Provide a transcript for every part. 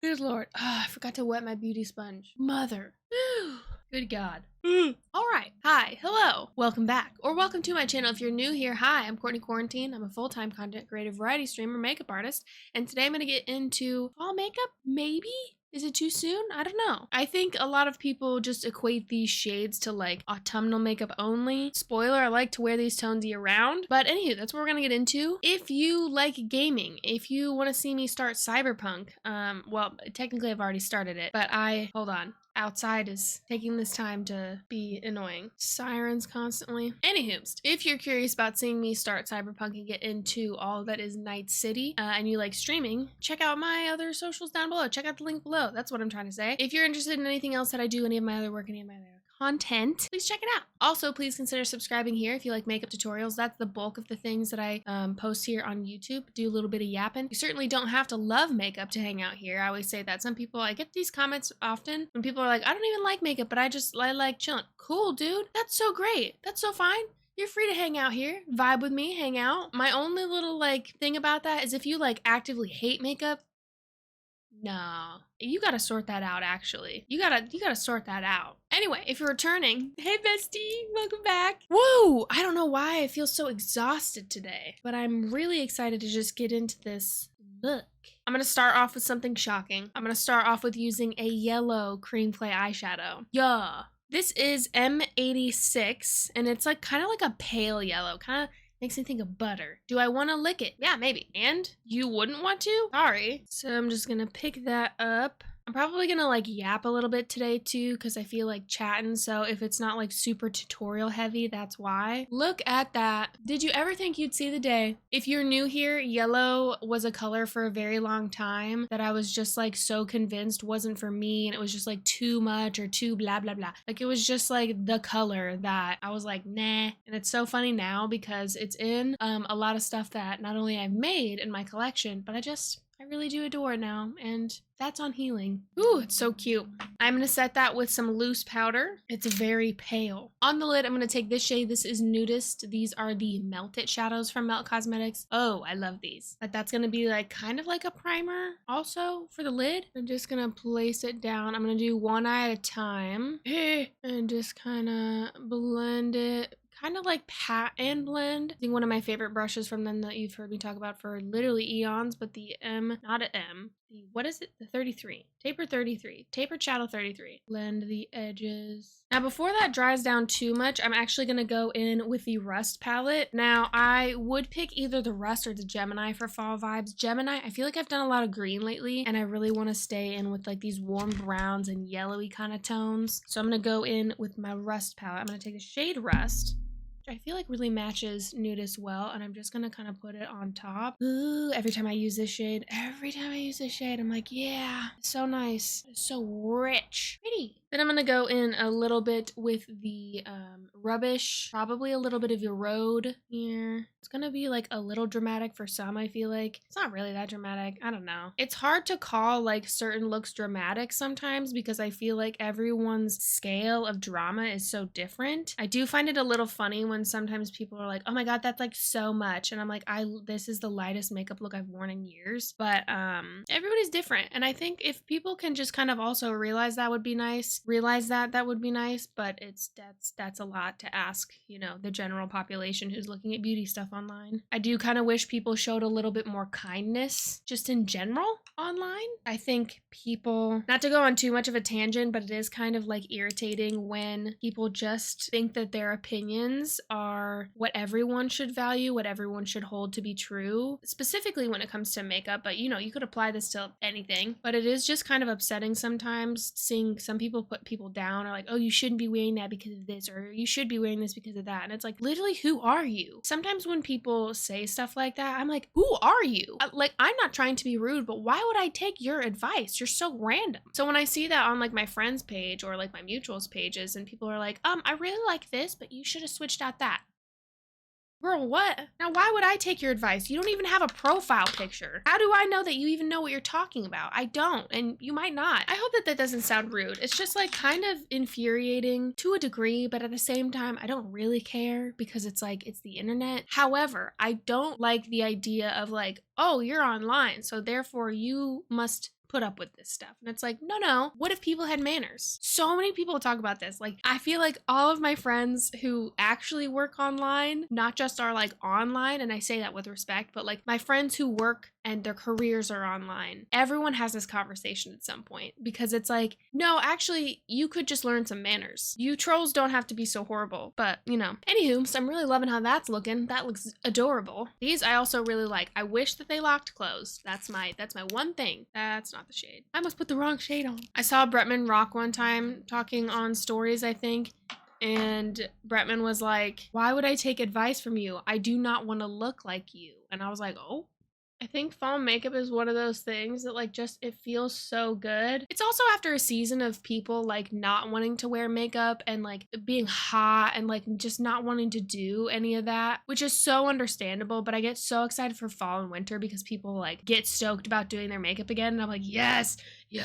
Good Lord. I forgot to wet my beauty sponge. Mother. Good God. All right. Hi. Hello. Welcome back. Or welcome to my channel if you're new here. Hi, I'm Courtney Quarantine. I'm a full-time content creator, variety streamer, makeup artist. And today I'm going to get into fall makeup, maybe? Is it too soon? I don't know. I think a lot of people just equate these shades to like autumnal makeup only. Spoiler, I like to wear these tones year round. But anywho, that's what we're gonna get into. If you like gaming, if you want to see me start Cyberpunk, well, technically I've already started it, but hold on. Outside is taking this time to be annoying. Sirens constantly. Anywho, if you're curious about seeing me start Cyberpunk and get into all that is Night City, and you like streaming, check out my other socials down below. Check out the link below. That's what I'm trying to say. If you're interested in anything else that I do, any of my other work, any of my other content, please check it out. Also, please consider subscribing here if you like makeup tutorials. That's the bulk of the things that I post here on YouTube. Do a little bit of yapping. You certainly don't have to love makeup to hang out here. I always say that. Some people, I get these comments often when people are like, I don't even like makeup, but I like chilling. Cool, dude. That's so great. That's so fine. You're free to hang out here, vibe with me, hang out. My only little like thing about that is if you like actively hate makeup, no, you gotta sort that out. Actually, you gotta sort that out. Anyway, if you're returning, hey bestie, welcome back. Whoa, I don't know why I feel so exhausted today, but I'm really excited to just get into this look. I'm gonna start off with something shocking. I'm gonna start off with using a yellow cream clay eyeshadow. Yeah, this is M86, and it's like kind of like a pale yellow, kind of makes me think of butter. Do I want to lick it? Yeah, maybe. And you wouldn't want to? Sorry. So I'm just gonna pick that up. I'm probably gonna like yap a little bit today too because I feel like chatting, so if it's not like super tutorial heavy, that's why. Look at that. Did you ever think you'd see the day? If you're new here, yellow was a color for a very long time that I was just like so convinced wasn't for me, and it was just like too much or too blah blah blah. Like it was just like the color that I was like nah. And it's so funny now because it's in a lot of stuff that not only I've made in my collection, but I really do adore it now, and that's on healing. Ooh, it's so cute. I'm gonna set that with some loose powder. It's very pale. On the lid, I'm gonna take this shade. This is Nudist. These are the Melt It shadows from Melt Cosmetics. Oh, I love these. But that's gonna be like kind of like a primer also for the lid. I'm just gonna place it down. I'm gonna do one eye at a time and just kind of blend it. Kind of like pat and blend. I think one of my favorite brushes from them that you've heard me talk about for literally eons, but the not an M, what is it? The 33. Taper 33. Taper Shadow 33. Blend the edges. Now before that dries down too much, I'm actually going to go in with the Rust palette. Now I would pick either the Rust or the Gemini for fall vibes. Gemini, I feel like I've done a lot of green lately, and I really want to stay in with like these warm browns and yellowy kind of tones. So I'm going to go in with my Rust palette. I'm going to take the shade Rust, I feel like really matches Nudist well, and I'm just gonna kind of put it on top. Ooh, every time I use this shade, I'm like, yeah, it's so nice, it's so rich, pretty. Then I'm gonna go in a little bit with the Rubbish, probably a little bit of your Road here. It's gonna be like a little dramatic for some, I feel like. It's not really that dramatic, I don't know. It's hard to call like certain looks dramatic sometimes because I feel like everyone's scale of drama is so different. I do find it a little funny when sometimes people are like, oh my god, that's like so much, and I'm like, this is the lightest makeup look I've worn in years. But everybody's different, and I think if people can just kind of also realize that would be nice, that would be nice. But that's a lot to ask, you know, the general population who's looking at beauty stuff online. I do kind of wish people showed a little bit more kindness just in general online. I think people, not to go on too much of a tangent, but it is kind of like irritating when people just think that their opinions are what everyone should value, what everyone should hold to be true, specifically when it comes to makeup. But you know, you could apply this to anything, but it is just kind of upsetting sometimes seeing some people put people down, or like, oh, you shouldn't be wearing that because of this, or you should be wearing this because of that. And it's like, literally, who are you? Sometimes when people say stuff like that, I'm like, who are you? Like, I'm not trying to be rude, but why would I take your advice? You're so random. So when I see that on like my friends page or like my mutuals pages, and people are like, I really like this, but you should have switched out that. Girl, what? Now, why would I take your advice? You don't even have a profile picture. How do I know that you even know what you're talking about? I don't, and you might not. I hope that that doesn't sound rude. It's just like kind of infuriating to a degree, but at the same time, I don't really care because it's like, it's the internet. However, I don't like the idea of like, oh, you're online, so therefore you must put up with this stuff. And it's like, no, what if people had manners? So many people talk about this. Like, I feel like all of my friends who actually work online, not just are like online, and I say that with respect, but like my friends who work and their careers are online, everyone has this conversation at some point, because it's like, no, actually, you could just learn some manners. You trolls don't have to be so horrible. But, you know, anywho, so I'm really loving how that's looking. That looks adorable. These I also really like. I wish that they locked closed. That's my one thing. That's not the shade. I almost put the wrong shade on. I saw Bretman Rock one time talking on stories, I think. And Bretman was like, why would I take advice from you? I do not want to look like you. And I was like, oh. I think fall makeup is one of those things that like just it feels so good. It's also after a season of people like not wanting to wear makeup and like being hot and like just not wanting to do any of that, which is so understandable. But I get so excited for fall and winter because people like get stoked about doing their makeup again. And I'm like, yes. You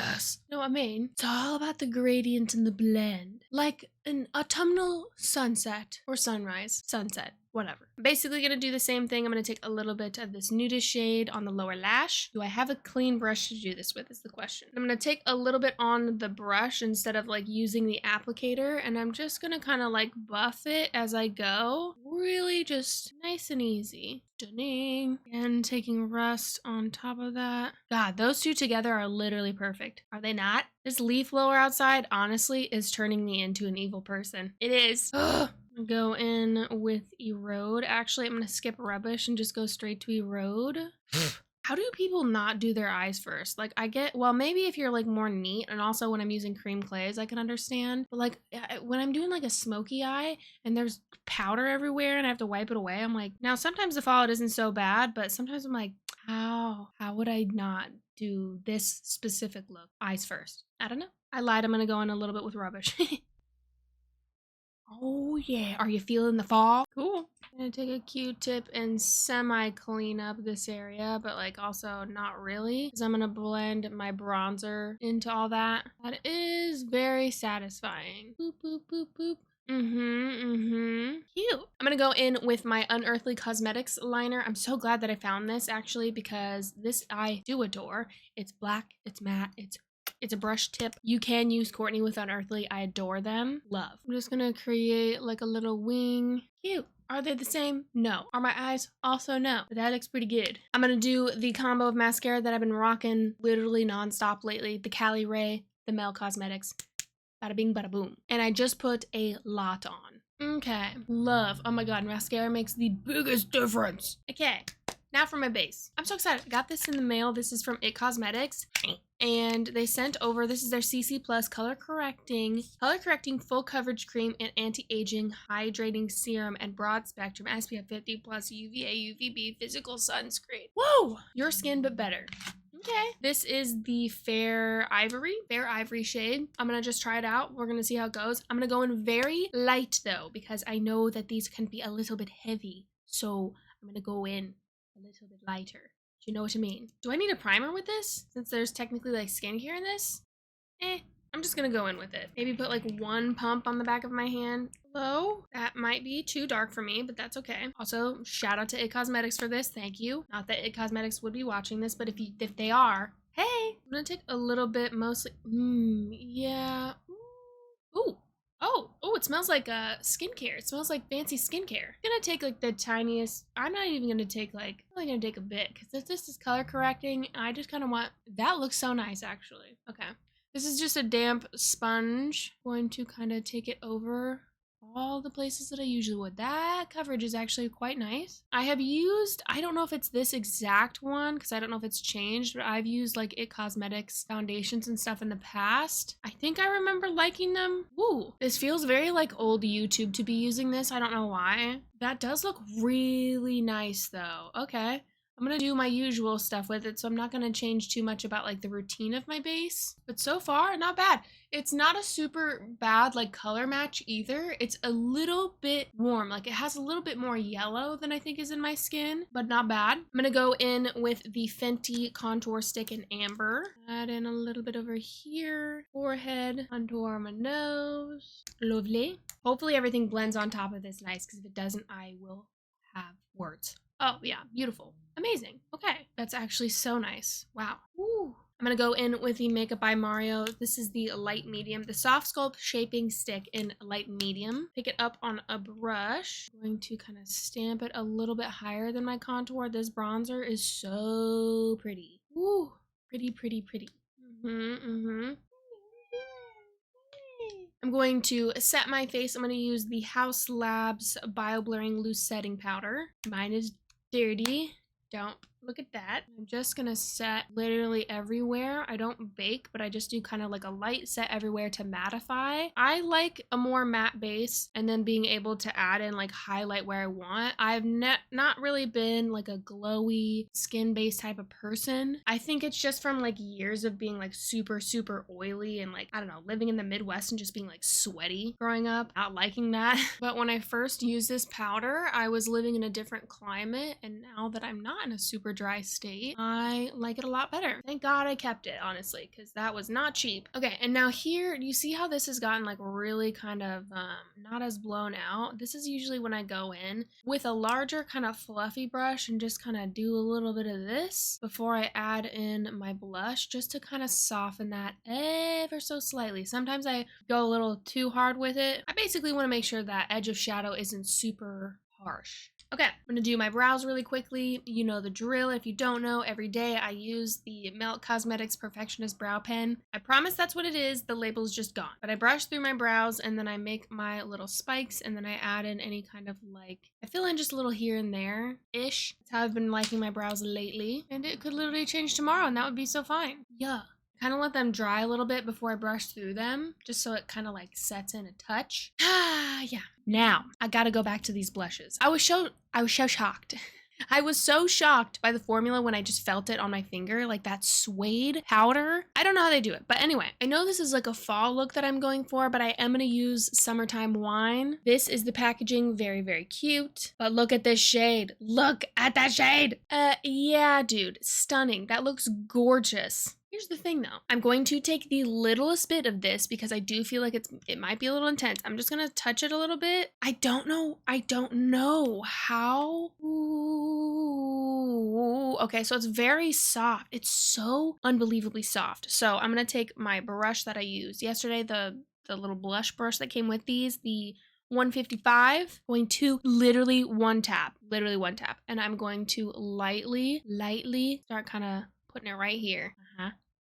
know what I mean? It's all about the gradient and the blend. Like an autumnal sunset or sunrise, sunset. Whatever. I'm basically gonna do the same thing. I'm gonna take a little bit of this nudist shade on the lower lash. Do I have a clean brush to do this with is the question. I'm gonna take a little bit on the brush instead of like using the applicator, and I'm just gonna kind of like buff it as I go. Really just nice and easy. Stunning. And taking rust on top of that. God, those two together are literally perfect. Are they not? This leaf blower outside, honestly, is turning me into an evil person. It is. Ugh. Go in with erode. Actually, I'm gonna skip rubbish and just go straight to erode. How do people not do their eyes first? Like, I get, well, maybe if you're like more neat, and also when I'm using cream clays, I can understand. But like when I'm doing like a smoky eye and there's powder everywhere and I have to wipe it away, I'm like, now sometimes the fallout isn't so bad, but sometimes I'm like, how would I not do this specific look? Eyes first. I don't know. I lied. I'm gonna go in a little bit with rubbish. Oh yeah, are you feeling the fall? Cool. I'm gonna take a Q-tip and semi-clean up this area, but like also not really, because I'm gonna blend my bronzer into all that. That is very satisfying. Boop, boop, boop, boop. Cute. I'm gonna go in with my Unearthly Cosmetics liner. I'm so glad that I found this actually, because this I do adore. It's black, it's matte, it's a brush tip. You can use Courtney with Unearthly. I adore them. Love. I'm just gonna create like a little wing. Cute. Are they the same? No. Are my eyes? Also no. But that looks pretty good. I'm gonna do the combo of mascara that I've been rocking literally nonstop lately. The Cali Ray, the Mel Cosmetics. Bada bing, bada boom. And I just put a lot on. Okay. Love. Oh my god, mascara makes the biggest difference. Okay. Now for my base. I'm so excited. I got this in the mail. This is from It Cosmetics. And they sent over, this is their CC Plus color correcting full coverage cream and anti-aging hydrating serum and broad spectrum SPF 50 plus UVA, UVB physical sunscreen. Whoa! Your skin but better. Okay. This is the Fair Ivory shade. I'm gonna just try it out. We're gonna see how it goes. I'm gonna go in very light though, because I know that these can be a little bit heavy. So I'm gonna go in a little bit lighter. Do you know what I mean? Do I need a primer with this? Since there's technically like skincare in this? I'm just gonna go in with it. Maybe put like one pump on the back of my hand. Hello? That might be too dark for me, but that's okay. Also, shout out to It Cosmetics for this. Thank you. Not that It Cosmetics would be watching this, but if they are, hey! I'm gonna take a little bit mostly. Yeah. Ooh. Oh, it smells like skincare. It smells like fancy skincare. I'm gonna take like the tiniest, I'm not even gonna take like, I'm only gonna take a bit, because this is color correcting, I just kind of want, that looks so nice actually. Okay. This is just a damp sponge. Going to kind of take it over all the places that I usually would. That coverage is actually quite nice. I have used, I don't know if it's this exact one, because I don't know if it's changed, but I've used like It Cosmetics foundations and stuff in the past. I think I remember liking them. Ooh, this feels very like old YouTube to be using this. I don't know why. That does look really nice though. Okay. I'm gonna do my usual stuff with it, so I'm not gonna change too much about like the routine of my base. But so far, not bad. It's not a super bad like color match either. It's a little bit warm. Like it has a little bit more yellow than I think is in my skin, but not bad. I'm gonna go in with the Fenty Contour Stick in Amber. Add in a little bit over here. Forehead, contour my nose. Lovely. Hopefully everything blends on top of this nice, because if it doesn't, I will have words. Oh yeah, beautiful. Amazing. Okay. That's actually so nice. Wow. Ooh. I'm gonna go in with the Makeup by Mario. This is the light medium, the soft sculpt shaping stick in light medium. Pick it up on a brush. I'm going to kind of stamp it a little bit higher than my contour. This bronzer is so pretty. Ooh, pretty, pretty, pretty. I'm going to set my face. I'm going to use the House Labs Bio Blurring Loose Setting Powder. Mine is dirty. Don't look at that. I'm just gonna set literally everywhere. I don't bake, but I just do kind of like a light set everywhere to mattify. I like a more matte base and then being able to add in like highlight where I want. I've not really been like a glowy skin-based type of person. I think it's just from like years of being like super, super oily and like, I don't know, living in the Midwest and just being like sweaty growing up, not liking that. But when I first used this powder, I was living in a different climate, and now that I'm not in a super dry state, I like it a lot better. Thank God I kept it, honestly, because that was not cheap. Okay, and now here, do you see how this has gotten like really kind of not as blown out? This is usually when I go in with a larger kind of fluffy brush and just kind of do a little bit of this before I add in my blush, just to kind of soften that ever so slightly. Sometimes I go a little too hard with it. I basically want to make sure that edge of shadow isn't super harsh. Okay, I'm gonna do my brows really quickly. You know the drill. If you don't know, every day I use the Melt Cosmetics Perfectionist Brow Pen. I promise that's what it is. The label is just gone. But I brush through my brows and then I make my little spikes and then I add in any kind of like, I fill in just a little here and there-ish. That's how I've been liking my brows lately. And it could literally change tomorrow and that would be so fine. Yeah. Kind of let them dry a little bit before I brush through them, just so it kind of like sets in a touch. Yeah. Now, I gotta go back to these blushes. I was so shocked. I was so shocked by the formula when I just felt it on my finger, like that suede powder. I don't know how they do it, but anyway, I know this is like a fall look that I'm going for, but I am gonna use Summertime Wine. This is the packaging, very, very cute, but look at this shade. Look at that shade. Yeah, dude, stunning. That looks gorgeous. Here's the thing though, I'm going to take the littlest bit of this because I do feel like it might be a little intense. I'm just gonna touch it a little bit. I don't know how. Ooh. Okay, so it's very soft. It's so unbelievably soft. So I'm gonna take my brush that I used yesterday, the little blush brush that came with these, the 155, going to literally one tap, and I'm going to lightly start kind of putting it right here.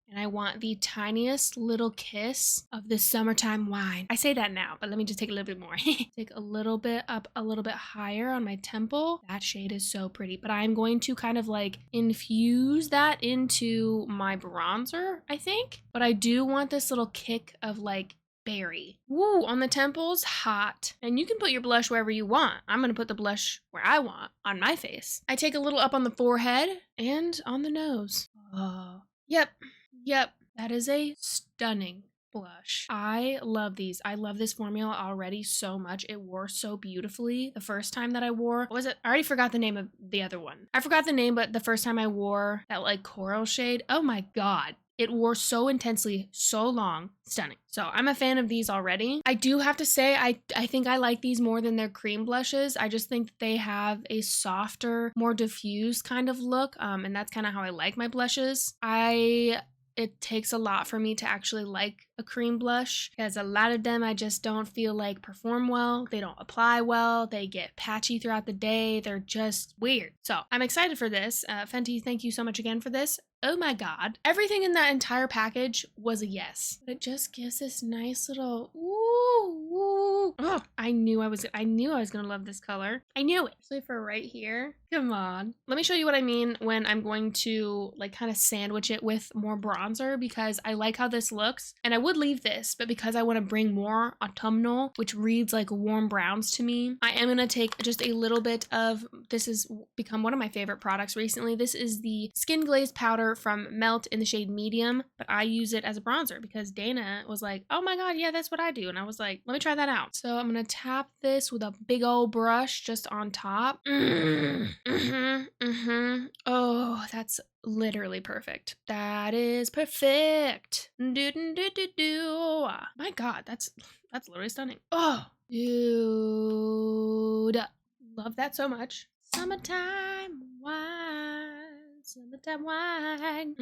And I want the tiniest little kiss of the Summertime Wine. I say that now, but let me just take a little bit more. Take a little bit up, a little bit higher on my temple. That shade is so pretty, but I'm going to kind of like infuse that into my bronzer, I think. But I do want this little kick of like berry. Woo, on the temples, hot. And you can put your blush wherever you want. I'm gonna put the blush where I want, on my face. I take a little up on the forehead and on the nose. Oh, yep, that is a stunning blush. I love these. I love this formula already so much. It wore so beautifully the first time that I wore. What was it? I already forgot the name of the other one. I forgot the name, but the first time I wore that like coral shade, oh my God. It wore so intensely, so long, stunning. So I'm a fan of these already. I do have to say, I think I like these more than their cream blushes. I just think that they have a softer, more diffused kind of look. And that's kind of how I like my blushes. It takes a lot for me to actually like a cream blush because a lot of them I just don't feel like perform well. They don't apply well. They get patchy throughout the day. They're just weird. So I'm excited for this. Fenty, thank you so much again for this. Oh my God. Everything in that entire package was a yes. But it just gives this nice little ooh. Oh, I knew I was gonna love this color. I knew it. Especially for right here. Come on. Let me show you what I mean when I'm going to like kind of sandwich it with more bronzer because I like how this looks. And I would leave this, but because I want to bring more autumnal, which reads like warm browns to me, I am gonna take just a little bit of, this has become one of my favorite products recently. This is the Skin Glaze Powder from Melt in the shade Medium, but I use it as a bronzer because Dana was like, oh my God, yeah, that's what I do. And I was like, let me try that out. So I'm gonna tap this with a big old brush just on top. Oh, that's literally perfect. That is perfect. My God, that's literally stunning. Oh, dude, love that so much. Summertime Wine. Summertime wine.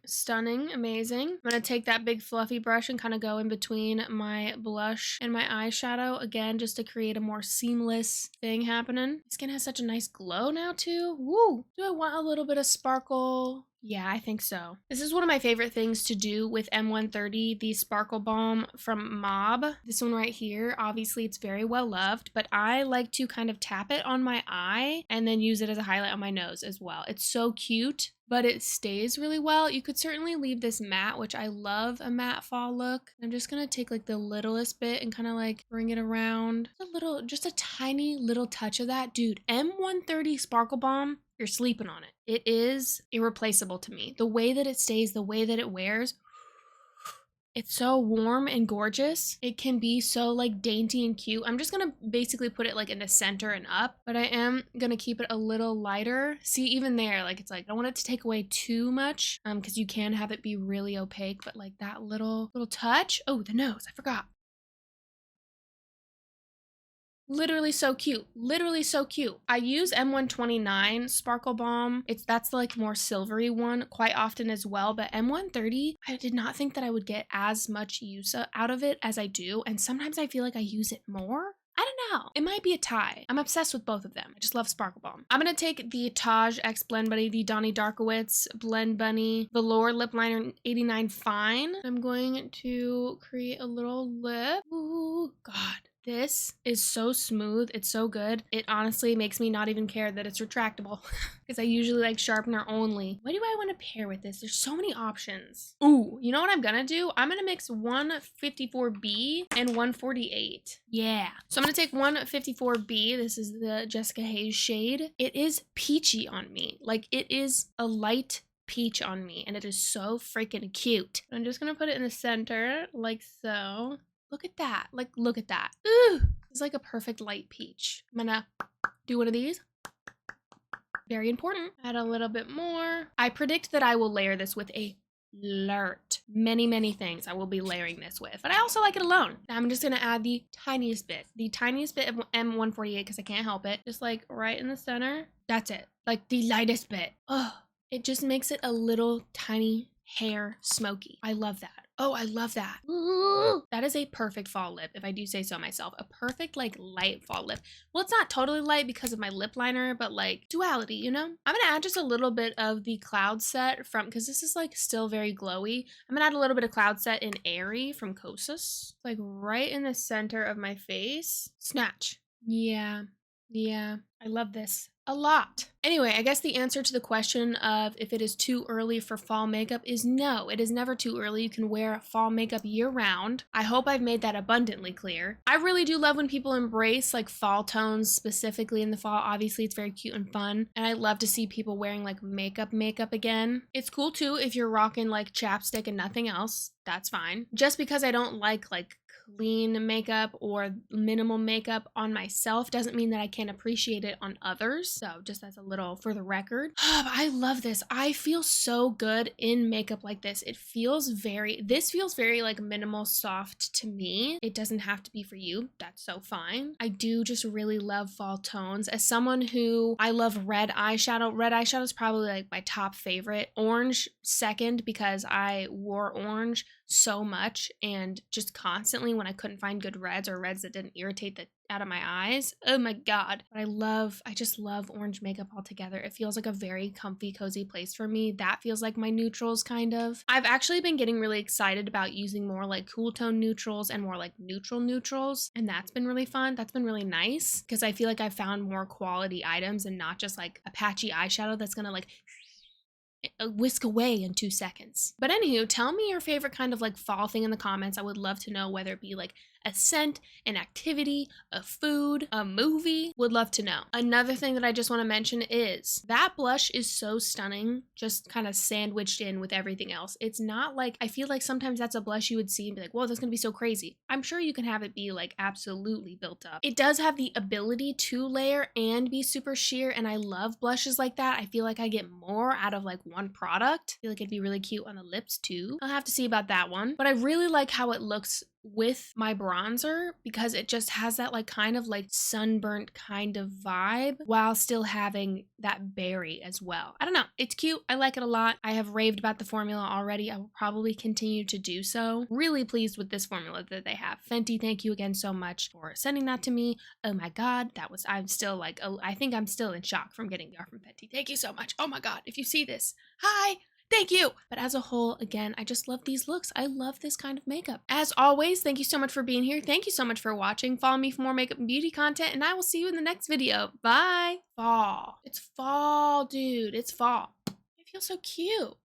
Stunning, amazing. I'm gonna take that big fluffy brush and kind of go in between my blush and my eyeshadow again, just to create a more seamless thing happening. My skin has such a nice glow now too. Woo! Do I want a little bit of sparkle? Yeah, I think so. This is one of my favorite things to do with M130, the Sparkle Balm from Mob. This one right here, obviously it's very well loved, but I like to kind of tap it on my eye and then use it as a highlight on my nose as well. It's so cute, but it stays really well. You could certainly leave this matte, which I love a matte fall look. I'm just gonna take like the littlest bit and kind of like bring it around. Just a tiny little touch of that. Dude, M130 Sparkle Balm, you're sleeping on it. It is irreplaceable to me. The way that it stays, the way that it wears, it's so warm and gorgeous. It can be so like dainty and cute. I'm just gonna basically put it like in the center and up, but I am gonna keep it a little lighter. See, even there, like it's like, I don't want it to take away too much because you can have it be really opaque, but like that little touch. Oh, the nose, I forgot. Literally so cute. Literally so cute. I use M129 Sparkle Balm. That's like more silvery one quite often as well, but M130, I did not think that I would get as much use out of it as I do, and sometimes I feel like I use it more. I don't know. It might be a tie. I'm obsessed with both of them. I just love Sparkle Balm. I'm going to take the Taj X Blend Bunny, the Donnie Darkowitz Blend Bunny Velour Lip Liner 89 Fine. I'm going to create a little lip. Ooh, God. This is so smooth. It's so good. It honestly makes me not even care that it's retractable because I usually like sharpener only. What do I want to pair with this? There's so many options. Ooh, you know what I'm gonna do? I'm gonna mix 154B and 148. Yeah. So I'm gonna take 154B. This is the Jessica Hayes shade. It is peachy on me. Like it is a light peach on me and it is so freaking cute. I'm just gonna put it in the center like so. Look at that. Like, look at that. Ooh, it's like a perfect light peach. I'm gonna do one of these. Very important. Add a little bit more. I predict that I will layer this with a lot. Many things I will be layering this with, but I also like it alone. Now I'm just gonna add the tiniest bit of M148 because I can't help it. Just like right in the center. That's it. Like the lightest bit. Oh, it just makes it a little tiny hair smoky. I love that. Oh, I love that. Ooh, that is a perfect fall lip, if I do say so myself. A perfect, like, light fall lip. Well, it's not totally light because of my lip liner, but, like, duality, you know? I'm gonna add just a little bit of the Cloud Set because this is, like, still very glowy. I'm gonna add a little bit of Cloud Set in Airy from Kosas. Like, right in the center of my face. Snatch. Yeah. I love this a lot. Anyway, I guess the answer to the question of if it is too early for fall makeup is no. It is never too early. You can wear fall makeup year round. I hope I've made that abundantly clear. I really do love when people embrace like fall tones, specifically in the fall. Obviously, it's very cute and fun. And I love to see people wearing like makeup again. It's cool too if you're rocking like chapstick and nothing else. That's fine. Just because I don't like clean makeup or minimal makeup on myself doesn't mean that I can't appreciate it on others. So just as a little for the record. I love this. I feel so good in makeup like this. This feels very like minimal soft to me. It doesn't have to be for you. That's so fine. I do just really love fall tones. As someone who, I love red eyeshadow. Red eyeshadow is probably like my top favorite. Orange second because I wore orange so much and just constantly when I couldn't find good reds or reds that didn't irritate the out of my eyes. Oh my God. But I just love orange makeup altogether. It feels like a very comfy, cozy place for me. That feels like my neutrals kind of. I've actually been getting really excited about using more like cool tone neutrals and more like neutral neutrals. And that's been really fun. That's been really nice because I feel like I've found more quality items and not just like a patchy eyeshadow that's gonna like whisk away in 2 seconds. But anywho, tell me your favorite kind of like fall thing in the comments. I would love to know, whether it be like a scent, an activity, a food, a movie. Would love to know. Another thing that I just want to mention is that blush is so stunning, just kind of sandwiched in with everything else. It's not like, I feel like sometimes that's a blush you would see and be like, whoa, that's gonna be so crazy. I'm sure you can have it be like absolutely built up. It does have the ability to layer and be super sheer, and I love blushes like that. I feel like I get more out of like one product. I feel like it'd be really cute on the lips too. I'll have to see about that one. But I really like how it looks with my brush bronzer because it just has that like kind of like sunburnt kind of vibe while still having that berry as well. I don't know. It's cute. I like it a lot. I have raved about the formula already. I will probably continue to do so. Really pleased with this formula that they have. Fenty, thank you again so much for sending that to me. Oh my God, I'm still like, I think I'm still in shock from getting the art from Fenty. Thank you so much. Oh my God, if you see this, hi. Thank you! But as a whole, again, I just love these looks. I love this kind of makeup. As always, thank you so much for being here. Thank you so much for watching. Follow me for more makeup and beauty content, and I will see you in the next video. Bye! Fall. It's fall, dude. It's fall. It feels so cute.